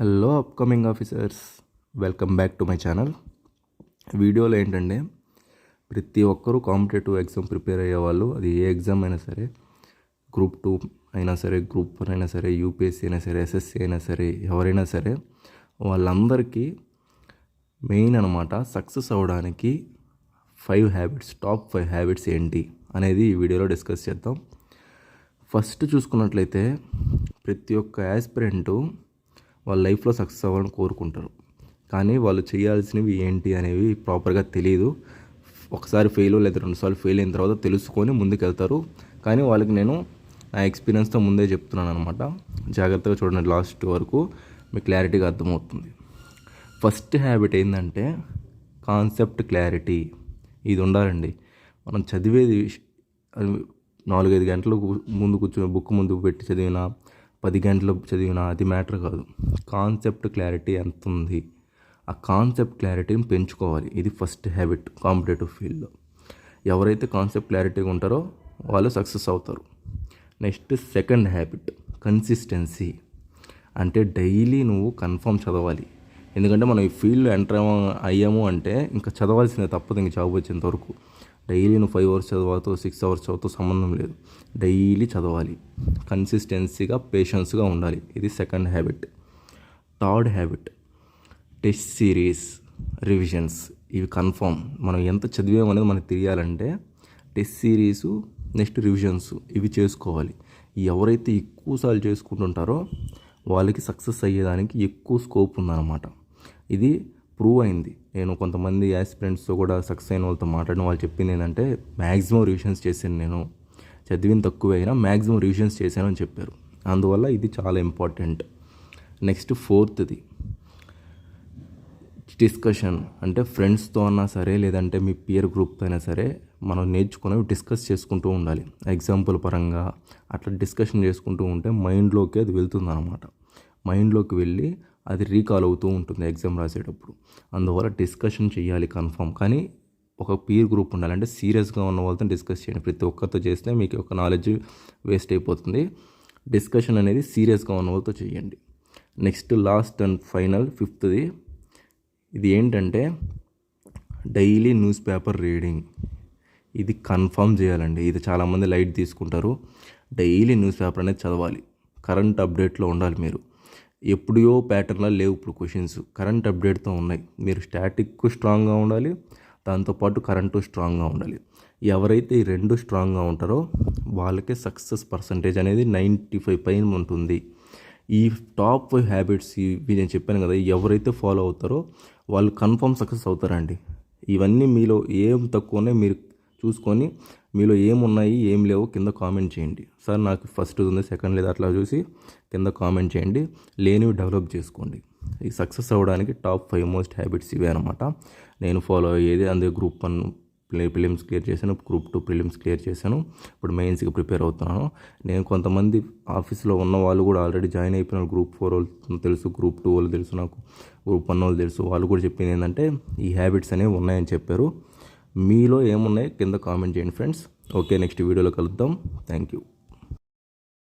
Hello upcoming officers, welcome back to my channel. వీడియోలో ఏంటంటే ప్రతి ఒక్కరూ కాంపిటేటివ్ ఎగ్జామ్ ప్రిపేర్ అయ్యేవాళ్ళు, అది ఏ ఎగ్జామ్ అయినా సరే, గ్రూప్ 2 అయినా సరే, గ్రూప్ 1 అయినా సరే, యూపీఎస్సీ అయినా సరే, ఎస్ఎస్సీ అయినా సరే, ఎవరైనా సరే వాళ్ళందరికీ మెయిన్ అనమాట సక్సెస్ అవ్వడానికి 5 హ్యాబిట్స్, టాప్ 5 హ్యాబిట్స్ ఏంటి అనేది ఈ వీడియోలో డిస్కస్ చేద్దాం. ఫస్ట్ చూసుకున్నట్లయితే ప్రతి ఒక్క యాస్పిరెంటు వాళ్ళ లైఫ్లో సక్సెస్ అవ్వాలని కోరుకుంటారు, కానీ వాళ్ళు చేయాల్సినవి ఏంటి అనేవి ప్రాపర్గా తెలియదు. ఒకసారి ఫెయిల్ లేదా 2 సార్లు ఫెయిల్ అయిన తర్వాత తెలుసుకొని ముందుకెళ్తారు. కానీ వాళ్ళకి నేను నా ఎక్స్పీరియన్స్తో ముందే చెప్తున్నాను అనమాట. జాగ్రత్తగా చూడండి, లాస్ట్ వరకు మీకు క్లారిటీగా అర్థమవుతుంది. ఫస్ట్ హ్యాబిట్ ఏంటంటే కాన్సెప్ట్ క్లారిటీ. ఇది ఉండాలండి. మనం చదివేది 4-5 గంటలు ముందు కూర్చొని బుక్ ముందు పెట్టి చదివినా, 10 గంటలు చదివినా అది మ్యాటర్ కాదు. కాన్సెప్ట్ క్లారిటీ ఎంత ఉంది, ఆ కాన్సెప్ట్ క్లారిటీని పెంచుకోవాలి. ఇది ఫస్ట్ హ్యాబిట్ కాంపిటేటివ్ ఫీల్డ్లో. ఎవరైతే కాన్సెప్ట్ క్లారిటీగా ఉంటారో వాళ్ళు సక్సెస్ అవుతారు. Next second habit consistency. అంటే డైలీ నువ్వు కన్ఫర్మ్ చదవాలి. ఎందుకంటే మనం ఈ ఫీల్డ్లో ఎంటర్ అయ్యాము అంటే ఇంకా చదవాల్సిందే, తప్పదు. ఇంక జాబ్ వచ్చేంత వరకు డైలీ నువ్వు 5 అవర్స్ చదవతో 6 అవర్స్ చదువుతూ సంబంధం లేదు. డైలీ చదవాలి, కన్సిస్టెన్సీగా, పేషెన్స్గా ఉండాలి. ఇది second habit. Third habit test series, revisions. ఇవి కన్ఫర్మ్. మనం ఎంత చదివామనేది మనకు తెలియాలంటే టెస్ట్ సిరీసు, నెక్స్ట్ రివిజన్స్ ఇవి చేసుకోవాలి. ఎవరైతే ఎక్కువసార్లు చేసుకుంటుంటారో వాళ్ళకి సక్సెస్ అయ్యేదానికి ఎక్కువ స్కోప్ ఉందన్నమాట. ఇది ప్రూవ్ అయింది. నేను కొంతమంది యాస్పిరెంట్స్తో కూడా సక్సెస్ అయిన వాళ్ళతో మాట్లాడిన వాళ్ళు చెప్పింది ఏంటంటే మ్యాక్సిమం రివిజన్స్ చేశాను, నేను చదివిన తక్కువ అయినా మ్యాక్సిమం రివిజన్స్ చేశాను అని చెప్పారు. అందువల్ల ఇది చాలా ఇంపార్టెంట్. Next ఫోర్త్ది discussion. అంటే ఫ్రెండ్స్తో అన్నా సరే, లేదంటే మీ పియర్ గ్రూప్తో అయినా సరే, మనం నేర్చుకునేవి డిస్కస్ చేసుకుంటూ ఉండాలి. ఎగ్జాంపుల్ పరంగా అట్లా డిస్కషన్ చేసుకుంటూ ఉంటే మైండ్లోకి అది వెళ్తుంది అనమాట. మైండ్లోకి వెళ్ళి అది రీకాల్ అవుతూ ఉంటుంది ఎగ్జామ్ రాసేటప్పుడు. అందువల్ల డిస్కషన్ చేయాలి కన్ఫర్మ్. కానీ ఒక పీర్ గ్రూప్ ఉండాలి. అంటే సీరియస్గా ఉన్న వాళ్ళతో డిస్కస్ చేయండి. ప్రతి ఒక్కరితో చేస్తే మీకు ఒక నాలెడ్జ్ వేస్ట్ అయిపోతుంది. డిస్కషన్ అనేది సీరియస్గా ఉన్న వాళ్ళతో చేయండి. నెక్స్ట్ లాస్ట్ అండ్ ఫైనల్ ఫిఫ్త్ది, ఇది ఏంటంటే డైలీ న్యూస్ పేపర్ రీడింగ్. ఇది కన్ఫర్మ్ చేయాలండి. ఇది చాలామంది లైట్ తీసుకుంటారు. డైలీ న్యూస్ పేపర్ అనేది చదవాలి. కరెంట్ అప్డేట్లో ఉండాలి. మీరు ఎప్పుడో ప్యాటర్న్లో లేవు ఇప్పుడు క్వశ్చన్స్, కరెంట్ అప్డేట్తో ఉన్నాయి. మీరు స్టాటిక్ స్ట్రాంగ్గా ఉండాలి, దాంతోపాటు కరెంటు స్ట్రాంగ్గా ఉండాలి. ఎవరైతే ఈ రెండు స్ట్రాంగ్గా ఉంటారో వాళ్ళకే సక్సెస్ పర్సంటేజ్ అనేది 95 పైన ఉంటుంది. ఈ టాప్ 5 హ్యాబిట్స్ ఇవి నేను చెప్పాను కదా, ఎవరైతే ఫాలో అవుతారో వాళ్ళు కన్ఫర్మ్ సక్సెస్ అవుతారండి. ఇవన్నీ మీలో ఏం తక్కువ ఉన్నాయి మీరు చూసుకొని, మీలో ఏమున్నాయి ఏం లేవో కింద కామెంట్ చేయండి. సార్ నాకు ఫస్ట్ ఉంది, సెకండ్ లేదు, అట్లా చూసి కింద కామెంట్ చేయండి. లేనివి డెవలప్ చేసుకోండి. ఈ సక్సెస్ అవ్వడానికి టాప్ 5 మోస్ట్ హ్యాబిట్స్ ఇవే అనమాట. నేను ఫాలో అయ్యేది. అందుకే గ్రూప్ 1 ప్రిలిమ్స్ క్లియర్ చేశాను, గ్రూప్ 2 ప్రిలిమ్స్ క్లియర్ చేశాను, ఇప్పుడు మెయిన్స్కి ప్రిపేర్ అవుతున్నాను. నేను కొంతమంది ఆఫీస్లో ఉన్న వాళ్ళు కూడా ఆల్రెడీ జాయిన్ అయిపోయినారు. గ్రూప్ 4 వాళ్ళు తెలుసు, గ్రూప్ 2 వాళ్ళు తెలుసు, నాకు గ్రూప్ 1 వాళ్ళు తెలుసు. వాళ్ళు కూడా చెప్పింది ఏంటంటే ఈ హ్యాబిట్స్ అనేవి ఉన్నాయని చెప్పారు. మీలో ఏమున్నాయి కింద కామెంట్ చేయండి ఫ్రెండ్స్. ఓకే, నెక్స్ట్ వీడియోలో కలుద్దాం. Thank you.